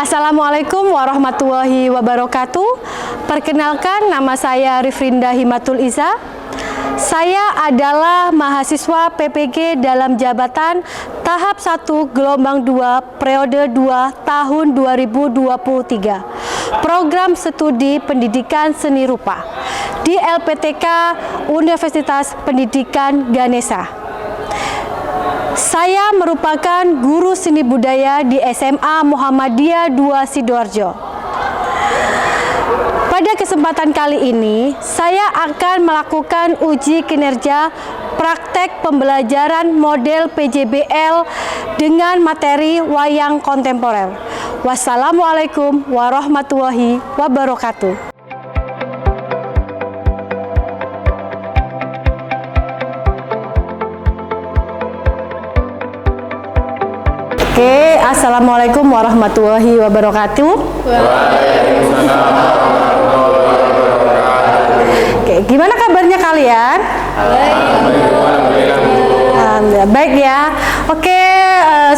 Assalamualaikum warahmatullahi wabarakatuh. Perkenalkan, nama saya Rifrinda Himatul Iza. Saya adalah mahasiswa PPG dalam jabatan tahap 1 gelombang 2 periode 2 tahun 2023. Program studi pendidikan seni rupa di LPTK Universitas Pendidikan Ganesha. Saya merupakan guru seni budaya di SMA Muhammadiyah 2 Sidoarjo. Pada kesempatan kali ini, saya akan melakukan uji kinerja praktek pembelajaran model PJBL dengan materi wayang kontemporer. Wassalamualaikum warahmatullahi wabarakatuh. Oke, assalamualaikum warahmatullahi wabarakatuh. Waalaikumsalam warahmatullahi wabarakatuh. Oke, gimana kabarnya kalian? Alhamdulillah, baik ya. Oke,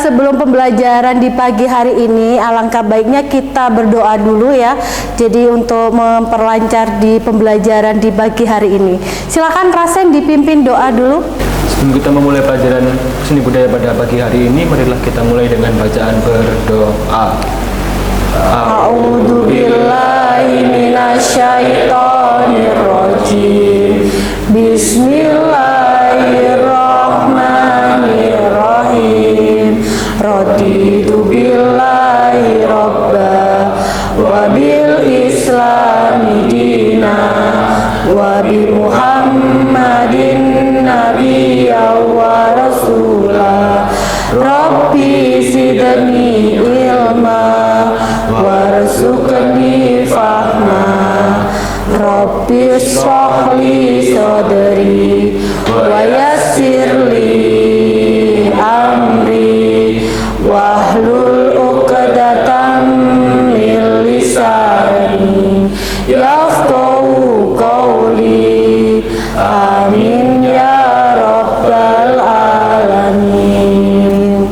sebelum pembelajaran di pagi hari ini, alangkah baiknya kita berdoa dulu ya. Jadi untuk memperlancar di pembelajaran di pagi hari ini, silakan Rasen dipimpin doa dulu. Sebelum kita memulai pelajaran seni budaya pada pagi hari ini, marilah kita mulai dengan bacaan berdoa. A'udzubillahi minasyaitonirrajim. Bismillahirrahmanirrahim. Raditu billahi rabba wa bil islami dina wa bi Muhammadin nabiyya wa rasulah. Rabbi zidni ilma warzuqni fahma. Rabbi shrahli sadri wa yassirli amri wahlul 'uqdatam min lisani yafqahu qawli. Amin ya rabbal alamin.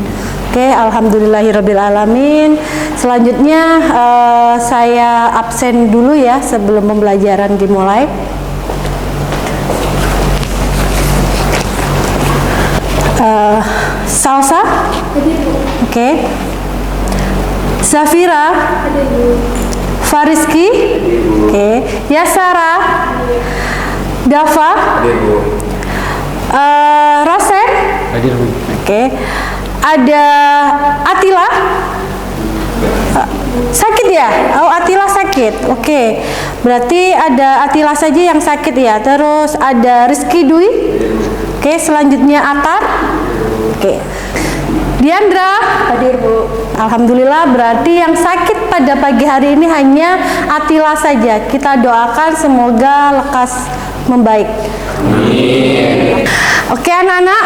Oke, alhamdulillahirabbil alamin. Selanjutnya saya absen dulu ya sebelum pembelajaran dimulai. Salsa, oke. Zafira, Fariski, oke. Yasara, Dava, Rasen, oke. Ada Atila. Sakit ya? Oh, Atila sakit. Oke. Berarti ada Atila saja yang sakit ya. Terus ada Rizky Dwi. Oke, selanjutnya Atar. Oke. Diandra hadir, Bu. Alhamdulillah, berarti yang sakit pada pagi hari ini hanya Atila saja. Kita doakan semoga lekas membaik. Amin. Oke anak-anak,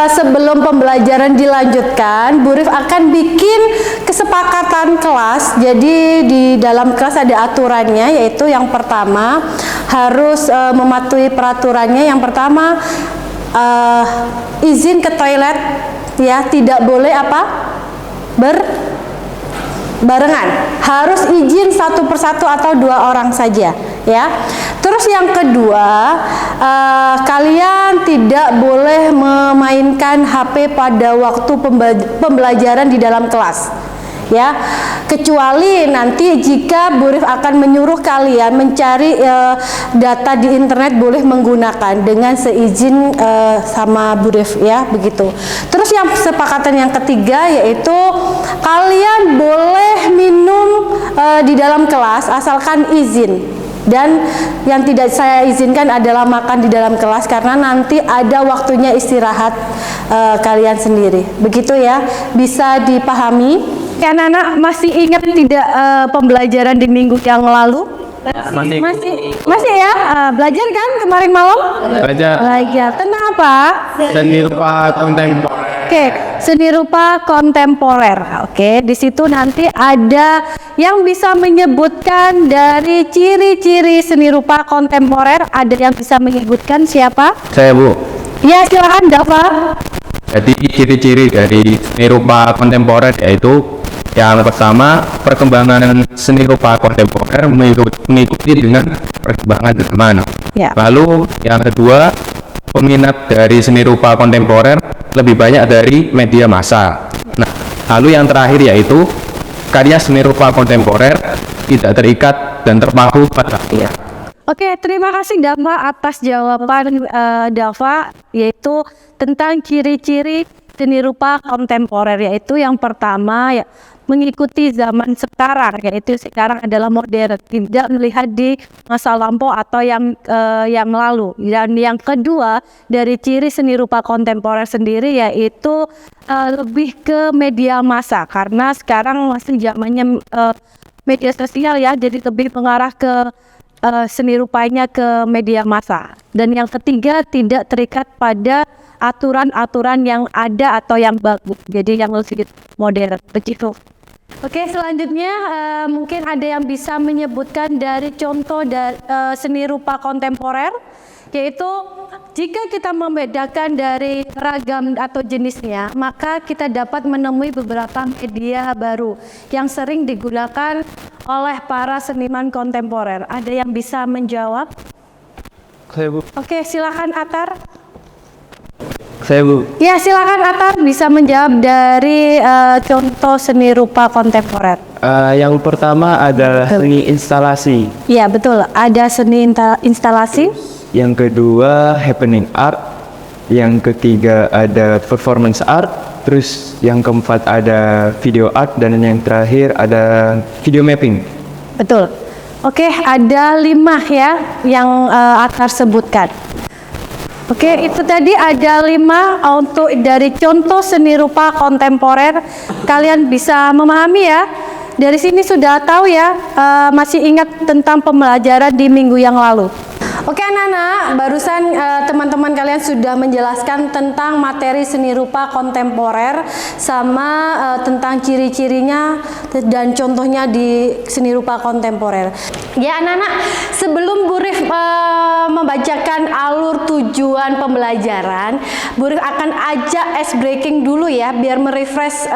sebelum pembelajaran dilanjutkan, Bu Rif akan bikin kesepakatan kelas. Jadi di dalam kelas ada aturannya, yaitu yang pertama harus mematuhi peraturannya. Yang pertama izin ke toilet ya, tidak boleh apa? Barengan, harus izin satu persatu atau 2 orang saja ya. Terus yang kedua, kalian tidak boleh memainkan HP pada waktu pembelajaran di dalam kelas ya, kecuali nanti jika Bu Rif akan menyuruh kalian mencari data di internet, boleh menggunakan dengan seizin sama Bu Rif ya, begitu. Terus yang kesepakatan yang ketiga yaitu kalian boleh minum di dalam kelas asalkan izin. Dan yang tidak saya izinkan adalah makan di dalam kelas, karena nanti ada waktunya istirahat kalian sendiri. Begitu ya, bisa dipahami? Ya, anak-anak masih ingat tidak pembelajaran di minggu yang lalu? Masih ya? Belajar kan kemarin malam? Belajar. Tentang apa? Seni rupa kontemporer. Oke, seni rupa kontemporer. Oke, di situ nanti ada yang bisa menyebutkan dari ciri-ciri seni rupa kontemporer. Ada yang bisa menyebutkan siapa? Saya, Bu. Ya, silakan Dava. Jadi ciri-ciri dari seni rupa kontemporer yaitu Yang pertama, perkembangan seni rupa kontemporer mengikuti dengan perkembangan zaman. Ya. Lalu yang kedua, peminat dari seni rupa kontemporer lebih banyak dari media massa. Nah, lalu yang terakhir yaitu karya seni rupa kontemporer tidak terikat dan terpaku pada waktunya. Oke, terima kasih Dava atas jawaban Dava, yaitu tentang ciri-ciri seni rupa kontemporer, yaitu yang pertama ya mengikuti zaman sekarang, yaitu sekarang adalah modern, tidak melihat di masa lampau atau yang lalu. Dan yang kedua dari ciri seni rupa kontemporer sendiri yaitu lebih ke media massa, karena sekarang masih zamannya media sosial ya, jadi lebih mengarah ke seni rupanya ke media massa. Dan yang ketiga tidak terikat pada aturan-aturan yang ada atau yang bagus, jadi yang lebih modern begitu. Oke, selanjutnya mungkin ada yang bisa menyebutkan dari contoh seni rupa kontemporer, yaitu jika kita membedakan dari ragam atau jenisnya, maka kita dapat menemui beberapa media baru yang sering digunakan oleh para seniman kontemporer. Ada yang bisa menjawab? Saya, Bu. Oke, silakan Atar. Saya, Bu. Ya, silakan Atar bisa menjawab dari contoh seni rupa kontemporer. Yang pertama adalah seni instalasi. Ya, betul. Ada seni instalasi. Yang kedua happening art. Yang ketiga ada performance art. Terus yang keempat ada video art. Dan yang terakhir ada video mapping. Betul. Oke, ada 5 ya yang Atar sebutkan. Oke, itu tadi ada 5 untuk dari contoh seni rupa kontemporer. Kalian bisa memahami ya. Dari sini sudah tahu ya, masih ingat tentang pembelajaran di minggu yang lalu. Oke anak-anak, barusan teman-teman kalian sudah menjelaskan tentang materi seni rupa kontemporer sama tentang ciri-cirinya dan contohnya di seni rupa kontemporer. Ya anak-anak, sebelum Bu Rif membacakan alur tujuan pembelajaran, Bu Rif akan ajak ice breaking dulu ya, biar merefresh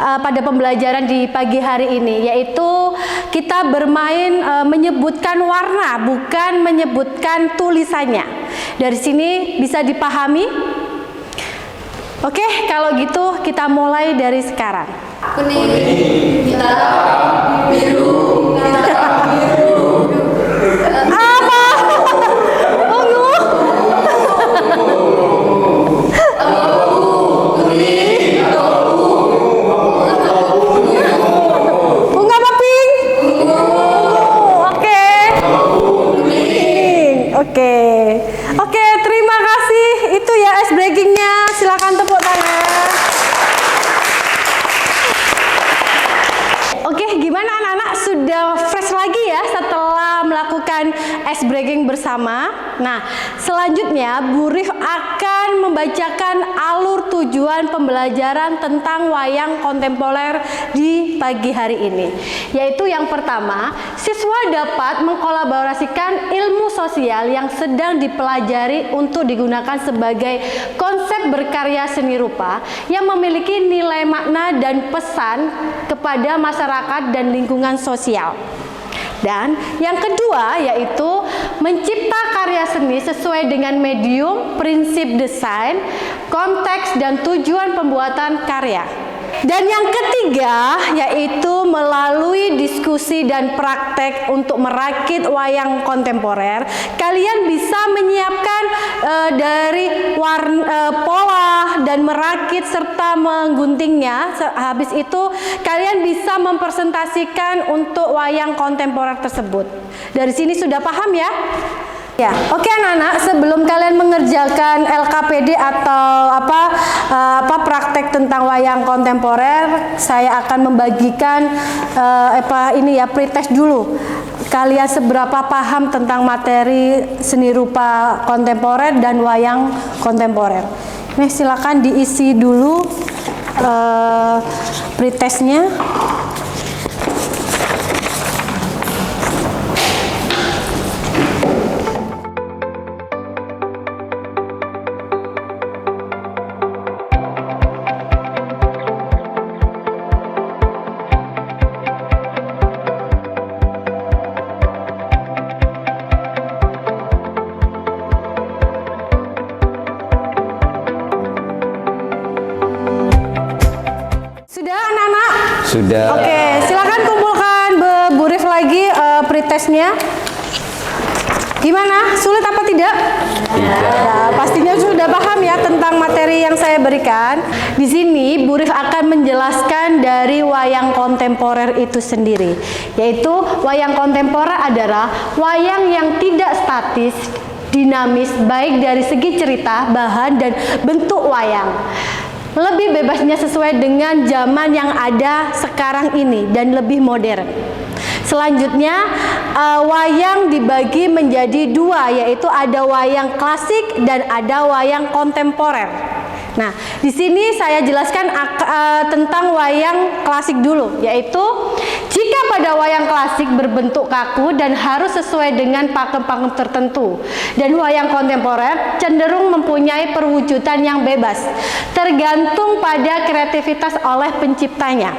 pada pembelajaran di pagi hari ini, yaitu kita bermain menyebutkan warna, bukan menyebutkan tulisannya. Dari sini bisa dipahami? Oke, kalau gitu kita mulai dari sekarang. Kuning, hitam, biru, biru. Apa? Ungu? Ungu apa pink? Oke. Oke. Oke, terima kasih. Itu ya ice breakingnya. Silakan tepuk tangan. Oke, gimana anak-anak? Sudah fresh lagi ya setelah melakukan ice breaking bersama? Nah, selanjutnya Bu Rif akan membacakan alur tujuan pembelajaran tentang wayang kontemporer di pagi hari ini. Yaitu yang pertama, siswa dapat mengkolaborasikan ilmu sosial yang sedang dipelajari untuk digunakan sebagai konsep berkarya seni rupa yang memiliki nilai makna dan pesan kepada masyarakat dan lingkungan sosial. Dan yang kedua yaitu mencipta karya seni sesuai dengan medium, prinsip desain, konteks, dan tujuan pembuatan karya. Dan yang ketiga yaitu melalui diskusi dan praktek untuk merakit wayang kontemporer, kalian bisa menyiapkan dari pola dan merakit serta mengguntingnya. Habis itu kalian bisa mempresentasikan untuk wayang kontemporer tersebut. Dari sini sudah paham ya? Ya, oke anak-anak, sebelum kalian mengerjakan LKPD atau praktek tentang wayang kontemporer, saya akan membagikan pretest dulu. Kalian seberapa paham tentang materi seni rupa kontemporer dan wayang kontemporer. Nih, silakan diisi dulu pretestnya. Sudah. Oke, silakan kumpulkan Bu Rif lagi pretestnya. Gimana? Sulit apa tidak? Tidak. Ya, pastinya sudah paham ya tentang materi yang saya berikan. Di sini Bu Rif akan menjelaskan dari wayang kontemporer itu sendiri. Yaitu wayang kontemporer adalah wayang yang tidak statis, dinamis baik dari segi cerita, bahan dan bentuk wayang. Lebih bebasnya sesuai dengan zaman yang ada sekarang ini dan lebih modern. Selanjutnya wayang dibagi menjadi dua, yaitu ada wayang klasik dan ada wayang kontemporer. Nah, di sini saya jelaskan tentang wayang klasik dulu, yaitu jika pada wayang klasik berbentuk kaku dan harus sesuai dengan pakem-pakem tertentu, dan wayang kontemporer cenderung mempunyai perwujudan yang bebas, tergantung pada kreativitas oleh penciptanya.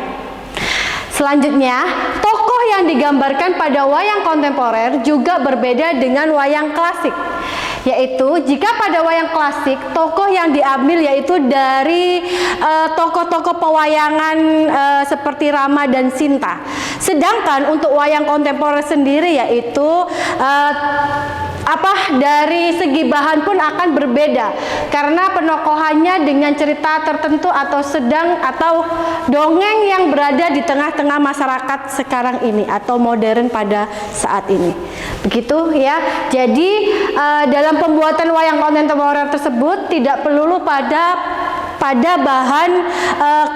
Selanjutnya, tokoh yang digambarkan pada wayang kontemporer juga berbeda dengan wayang klasik. Yaitu jika pada wayang klasik tokoh yang diambil yaitu dari tokoh-tokoh pewayangan seperti Rama dan Sinta. Sedangkan untuk wayang kontemporer sendiri yaitu dari segi bahan pun akan berbeda karena penokohannya dengan cerita tertentu atau dongeng yang berada di tengah-tengah masyarakat sekarang ini atau modern pada saat ini. Begitu ya. Jadi dalam pembuatan wayang kontemporer tersebut tidak perlu pada bahan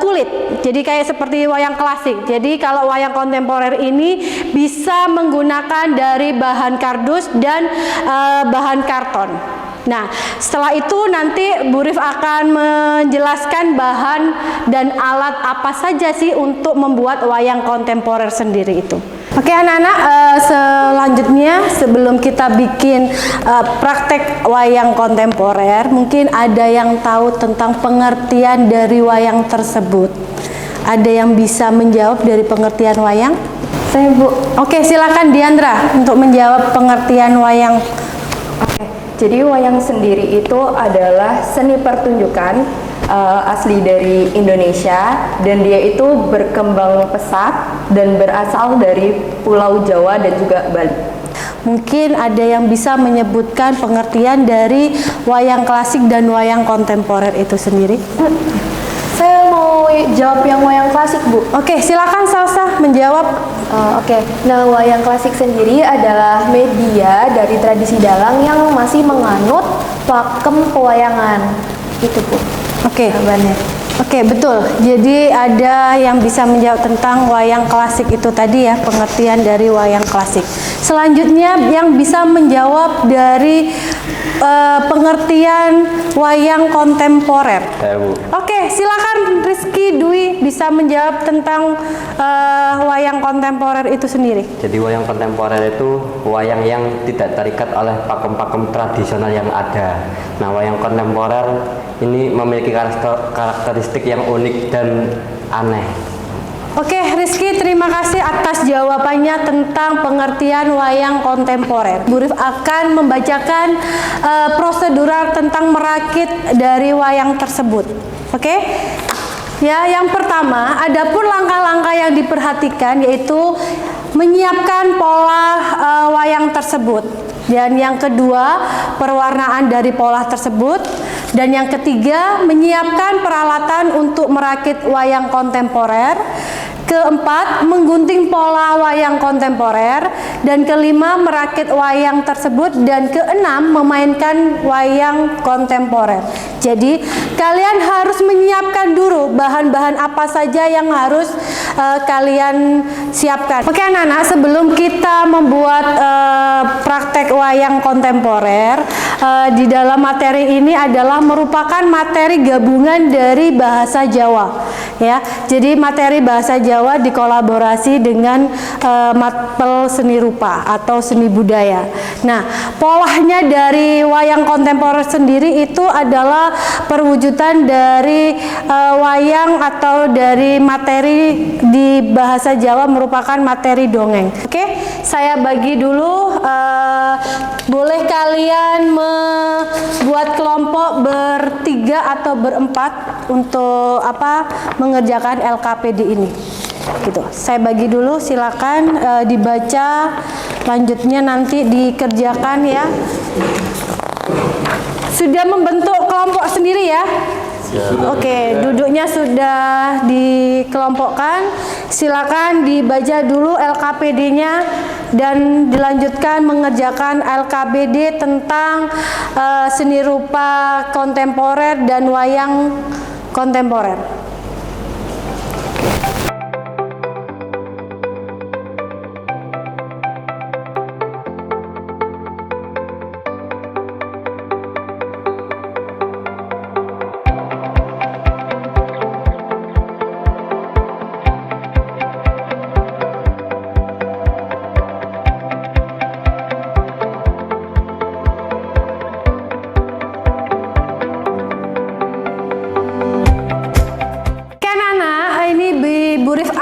kulit. Jadi kayak seperti wayang klasik. Jadi kalau wayang kontemporer ini bisa menggunakan dari bahan kardus dan bahan karton. Nah, setelah itu nanti Bu Rif akan menjelaskan bahan dan alat apa saja sih untuk membuat wayang kontemporer sendiri itu. Oke anak-anak, selanjutnya sebelum kita bikin praktek wayang kontemporer, mungkin ada yang tahu tentang pengertian dari wayang tersebut. Ada yang bisa menjawab dari pengertian wayang? Saya, Bu. Oke, silakan Diandra untuk menjawab pengertian wayang. Oke. Jadi wayang sendiri itu adalah seni pertunjukan asli dari Indonesia dan dia itu berkembang pesat dan berasal dari Pulau Jawa dan juga Bali. Mungkin ada yang bisa menyebutkan pengertian dari wayang klasik dan wayang kontemporer itu sendiri? Saya mau jawab yang wayang klasik, Bu. Oke, silakan Salsa menjawab. Oke. Nah, wayang klasik sendiri adalah media dari tradisi dalang yang masih menganut pakem pewayangan. Itu, Bu. Oke. Jawabannya. Oke, betul. Jadi ada yang bisa menjawab tentang wayang klasik itu tadi ya, pengertian dari wayang klasik. Selanjutnya yang bisa menjawab dari pengertian wayang kontemporer. Saya, Bu. Oke, silakan Rizky Dwi bisa menjawab tentang wayang kontemporer itu sendiri. Jadi wayang kontemporer itu wayang yang tidak terikat oleh pakem-pakem tradisional yang ada. Nah, wayang kontemporer ini memiliki karakteristik yang unik dan aneh. Oke, Rizky, terima kasih atas jawabannya tentang pengertian wayang kontemporer. Bu Rif akan membacakan prosedural tentang merakit dari wayang tersebut. Oke? Ya, yang pertama, adapun langkah-langkah yang diperhatikan yaitu menyiapkan pola wayang tersebut. Dan yang kedua, perwarnaan dari pola tersebut. Dan yang ketiga, menyiapkan peralatan untuk merakit wayang kontemporer. Keempat, menggunting pola wayang kontemporer. Dan kelima, merakit wayang tersebut. Dan keenam, memainkan wayang kontemporer. Jadi, kalian harus menyiapkan dulu bahan-bahan apa saja yang harus kalian siapkan. Oke anak-anak, sebelum kita membuat praktek wayang kontemporer, di dalam materi ini adalah merupakan materi gabungan dari bahasa Jawa. Ya, jadi materi bahasa Jawa dikolaborasi dengan Matpel Seni Rupa atau seni budaya. Nah, polanya dari wayang kontemporer sendiri itu adalah perwujudan dari wayang atau dari materi di bahasa Jawa merupakan materi dongeng. Oke, saya bagi dulu. Boleh kalian membuat kelompok bertiga atau berempat untuk mengerjakan LKPD ini. gitu. Saya bagi dulu, silakan dibaca, lanjutnya nanti dikerjakan ya. Sudah membentuk kelompok sendiri ya? Oke, duduknya sudah dikelompokkan. Silakan dibaca dulu LKPD-nya dan dilanjutkan mengerjakan LKPD tentang seni rupa kontemporer dan wayang kontemporer.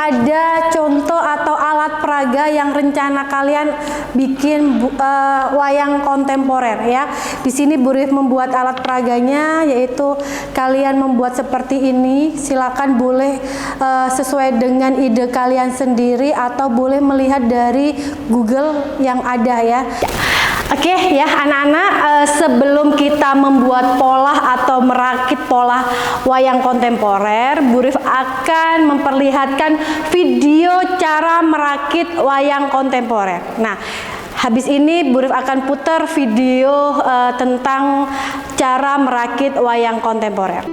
Ada contoh atau alat peraga yang rencana kalian bikin wayang kontemporer ya. Di sini Bu Rif membuat alat peraganya, yaitu kalian membuat seperti ini. Silakan boleh sesuai dengan ide kalian sendiri atau boleh melihat dari Google yang ada ya. Oke ya anak-anak, sebelum kita membuat pola atau merakit pola wayang kontemporer, Bu Rif akan memperlihatkan video cara merakit wayang kontemporer. Nah, habis ini Bu Rif akan putar video tentang cara merakit wayang kontemporer.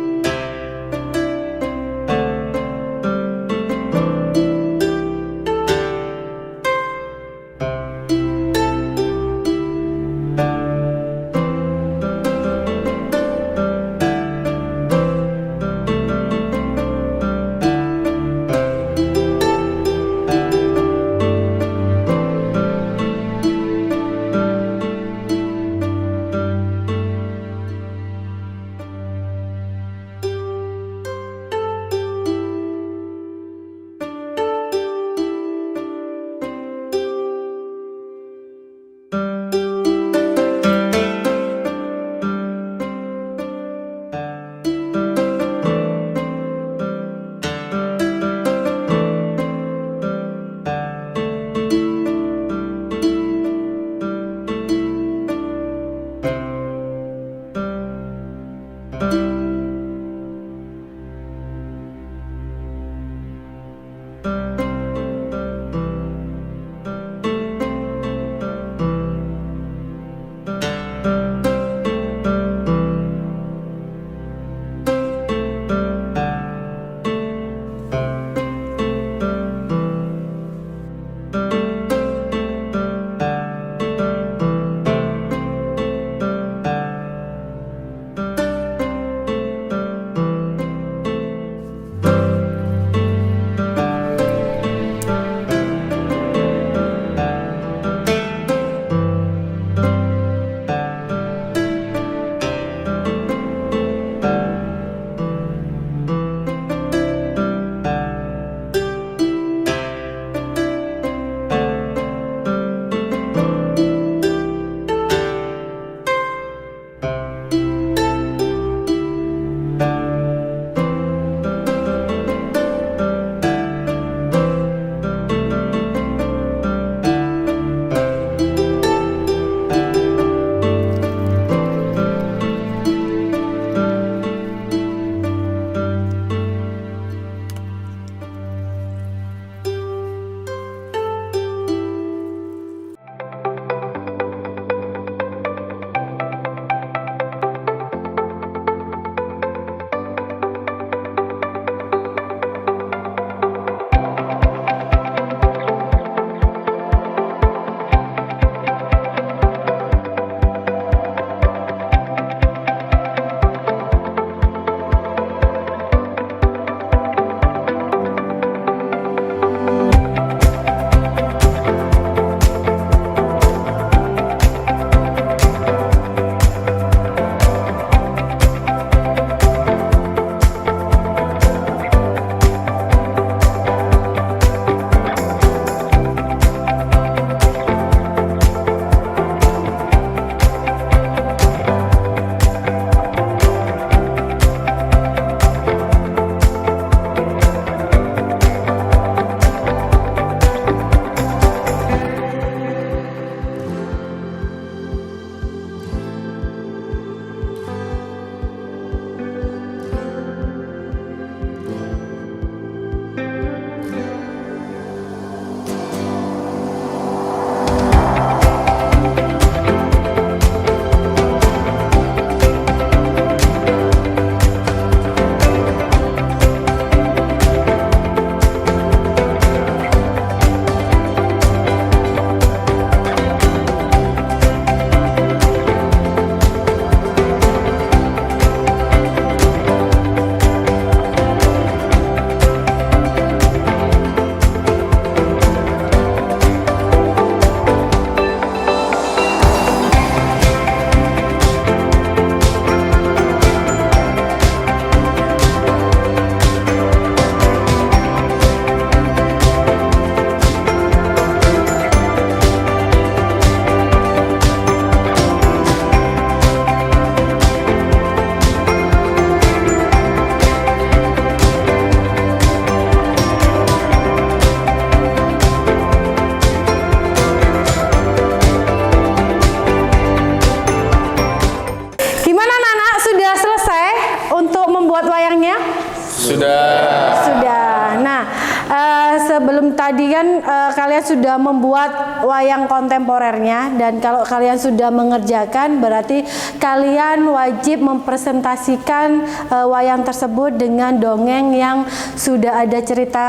tadi kan kalian sudah membuat wayang kontemporernya, dan kalau kalian sudah mengerjakan berarti kalian wajib mempresentasikan wayang tersebut dengan dongeng yang sudah ada cerita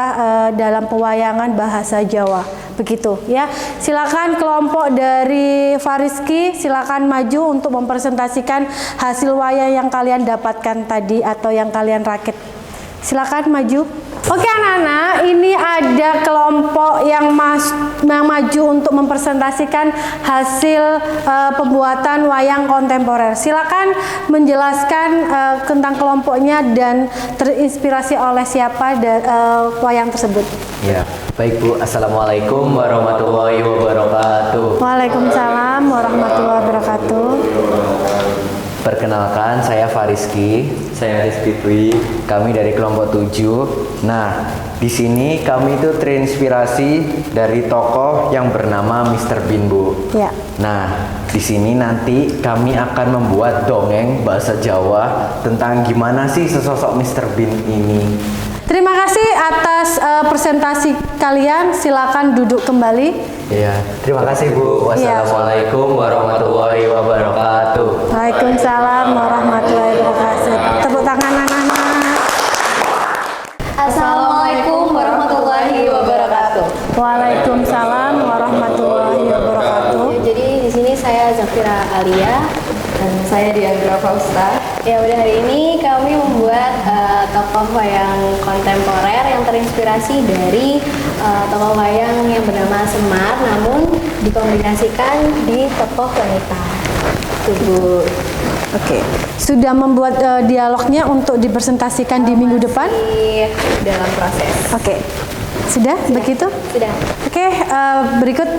dalam pewayangan bahasa Jawa. Begitu ya. Silakan kelompok dari Fariski, silakan maju untuk mempresentasikan hasil wayang yang kalian dapatkan tadi atau yang kalian rakit. Silakan maju. Oke anak-anak, ini ada kelompok yang maju untuk mempresentasikan hasil pembuatan wayang kontemporer. Silakan menjelaskan tentang kelompoknya dan terinspirasi oleh siapa wayang tersebut. Ya, baik Bu. Assalamualaikum warahmatullahi wabarakatuh. Waalaikumsalam warahmatullahi wabarakatuh. Perkenalkan, saya Fariski. Saya Rizky Dwi. Kami dari kelompok 7. Nah, di sini kami itu terinspirasi dari tokoh yang bernama Mr. Bean, Bu. Ya. Nah, di sini nanti kami akan membuat dongeng bahasa Jawa tentang gimana sih sesosok Mr. Bean ini. Terima kasih atas presentasi kalian. Silakan duduk kembali. Ya, terima kasih Bu. Wassalamualaikum warahmatullahi wabarakatuh. Waalaikumsalam warahmatullahi wabarakatuh. Tepuk tangan anak-anak. Assalamualaikum warahmatullahi wabarakatuh. Waalaikumsalam warahmatullahi wabarakatuh. Jadi di sini saya Zafira Alia Dan saya Diandra Fausta. Ya, pada hari ini kami membuat tokoh wayang kontemporer yang terinspirasi dari tokoh wayang yang bernama Semar, namun dikombinasikan di tokoh wanita. Tubuh. Oke, sudah membuat dialognya untuk dipresentasikan di minggu depan? Di dalam proses. Oke, sudah begitu? Sudah. Oke, berikut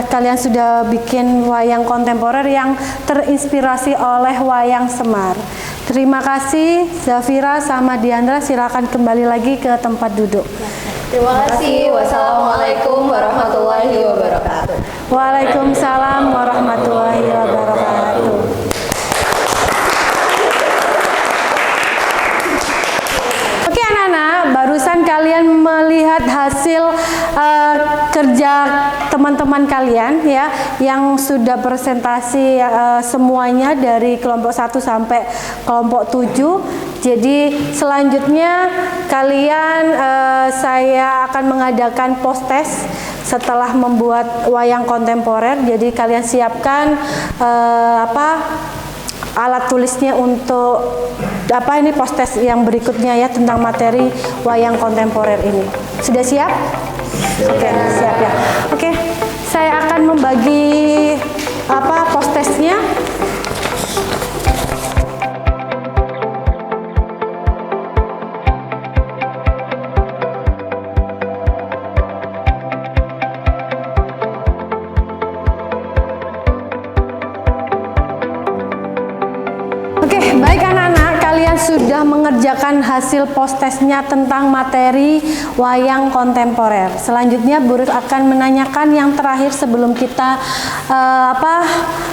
kalian sudah bikin wayang kontemporer yang terinspirasi oleh wayang Semar. Terima kasih Zafira sama Diandra, silakan kembali lagi ke tempat duduk. Terima kasih. Wassalamualaikum warahmatullahi wabarakatuh. Waalaikumsalam warahmatullahi wabarakatuh. Oke anak-anak, barusan kalian melihat hasil kerja teman-teman kalian ya, yang sudah presentasi semuanya dari kelompok 1 sampai kelompok 7. Jadi selanjutnya kalian saya akan mengadakan post-test setelah membuat wayang kontemporer. Jadi kalian siapkan alat tulisnya untuk ini post-test yang berikutnya ya, tentang materi wayang kontemporer ini. Sudah siap? Oke, siap ya. Oke, saya akan membagi post-testnya. Baik anak-anak, kalian sudah mengerjakan hasil post-testnya tentang materi wayang kontemporer. Selanjutnya Buruk akan menanyakan yang terakhir sebelum kita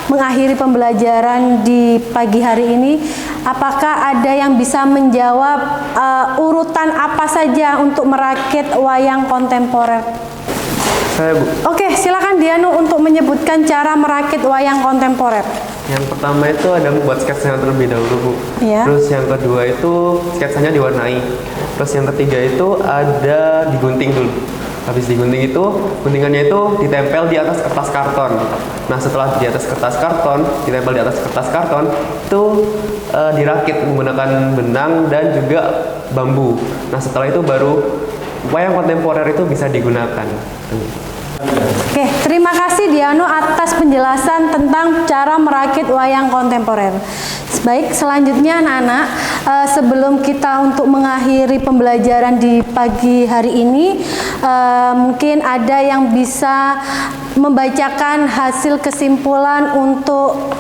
mengakhiri pembelajaran di pagi hari ini. Apakah ada yang bisa menjawab urutan apa saja untuk merakit wayang kontemporer? Saya, Bu. Oke, silakan Dianu untuk menyebutkan cara merakit wayang kontemporer. Yang pertama itu ada membuat sketsanya terlebih dahulu, Bu. Iya. Terus yang kedua itu sketsanya diwarnai. Terus yang ketiga itu ada digunting dulu. Habis digunting itu, guntingannya itu ditempel di atas kertas karton. Nah, setelah di atas kertas karton, ditempel di atas kertas karton, itu dirakit menggunakan benang dan juga bambu. Nah, setelah itu baru wayang kontemporer itu bisa digunakan. Oke, terima kasih Diano atas penjelasan tentang cara merakit wayang kontemporer. Baik, selanjutnya anak-anak, sebelum kita untuk mengakhiri pembelajaran di pagi hari ini, mungkin ada yang bisa membacakan hasil kesimpulan untuk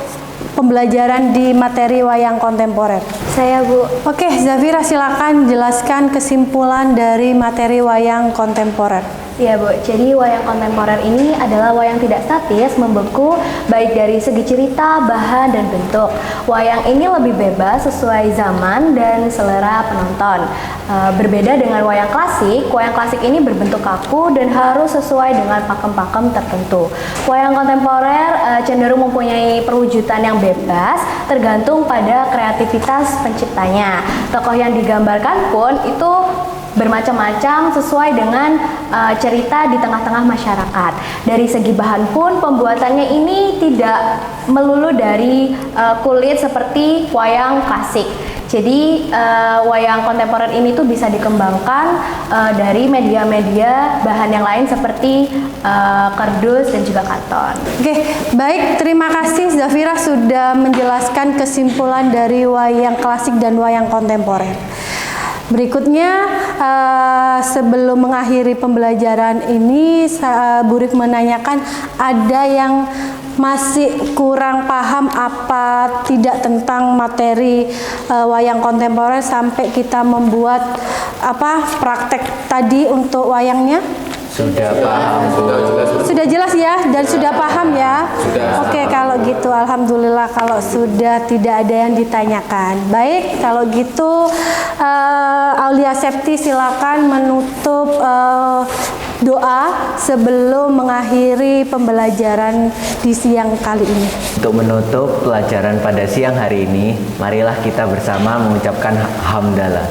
pembelajaran di materi wayang kontemporer. Saya, Bu. Oke, Zafira silakan jelaskan kesimpulan dari materi wayang kontemporer. Iya Bu, jadi wayang kontemporer ini adalah wayang tidak statis, membeku baik dari segi cerita, bahan, dan bentuk. Wayang ini lebih bebas sesuai zaman dan selera penonton. Berbeda dengan wayang klasik ini berbentuk kaku dan harus sesuai dengan pakem-pakem tertentu. Wayang kontemporer cenderung mempunyai perwujudan yang bebas, tergantung pada kreativitas penciptanya. Tokoh yang digambarkan pun itu bermacam-macam sesuai dengan cerita di tengah-tengah masyarakat. Dari segi bahan pun pembuatannya ini tidak melulu dari kulit seperti wayang klasik. Jadi wayang kontemporer ini tuh bisa dikembangkan dari media-media bahan yang lain seperti kardus dan juga karton. Oke, baik, terima kasih Zafira sudah menjelaskan kesimpulan dari wayang klasik dan wayang kontemporer. Berikutnya, sebelum mengakhiri pembelajaran ini, Bu Rif menanyakan ada yang masih kurang paham apa tidak tentang materi wayang kontemporer sampai kita membuat praktek tadi untuk wayangnya? Sudah paham, Bu. Sudah jelas ya dan sudah paham ya. Oke, kalau gitu alhamdulillah kalau sudah tidak ada yang ditanyakan. Baik, kalau gitu Aulia Septi silakan menutup doa sebelum mengakhiri pembelajaran di siang kali ini. Untuk menutup pelajaran pada siang hari ini, marilah kita bersama mengucapkan hamdalah.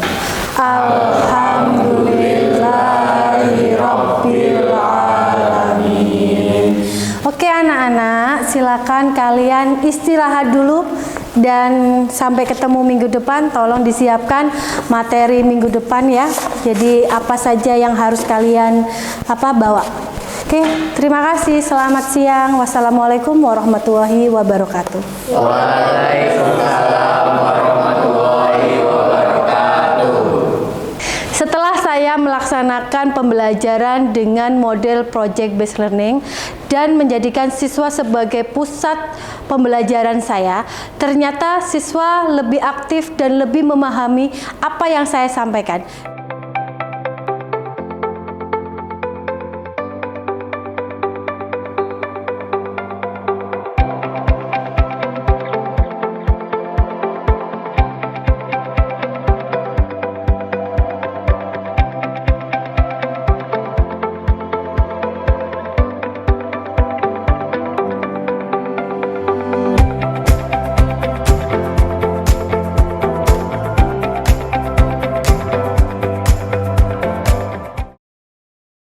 Alhamdulillahirabbil alamin. Oke anak-anak, silakan kalian istirahat dulu dan sampai ketemu minggu depan. Tolong disiapkan materi minggu depan ya. Jadi apa saja yang harus kalian bawa. Oke, terima kasih. Selamat siang. Wassalamualaikum warahmatullahi wabarakatuh. Waalaikumsalam warahmatullahi wabarakatuh. Setelah saya melaksanakan pembelajaran dengan model project based learning dan menjadikan siswa sebagai pusat pembelajaran saya, ternyata siswa lebih aktif dan lebih memahami apa yang saya sampaikan.